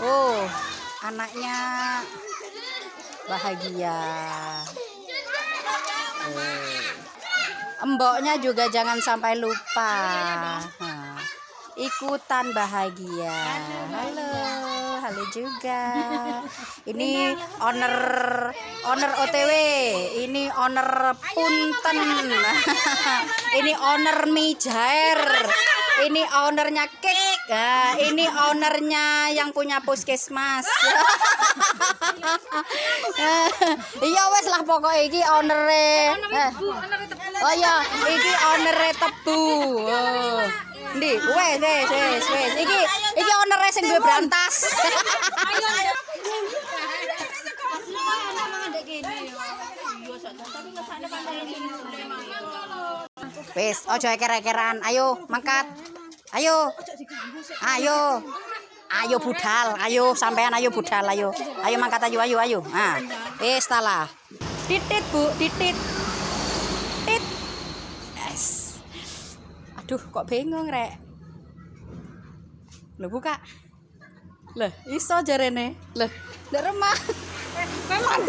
Oh, anaknya bahagia. Emboknya juga jangan sampai lupa. Nah, ikutan bahagia. Halo, halo juga. Ini owner OTW, ini owner punten. Ini owner mie jair. Ini ownernya cake. Nah, ini ownernya yang punya puskesmas. Iya wes lah pokoknya iki ownernya. Oh iya, iki ownernya tebu. Oh. Ndi, wes. Iki ownernya sing duwe brantas. Wes, ojo eker-ekeran. Ayo, mangkat. Ayo. Ayo budal, ayo sampean ayo budal, ayo. Ayo mangkat ayo. Nah, wes talah. Titit, Bu, titit. Tit. Yes. Aduh, kok bingung, Rek. Loh, buka. Lah, iso jarene. Lah, ndak remah. Memang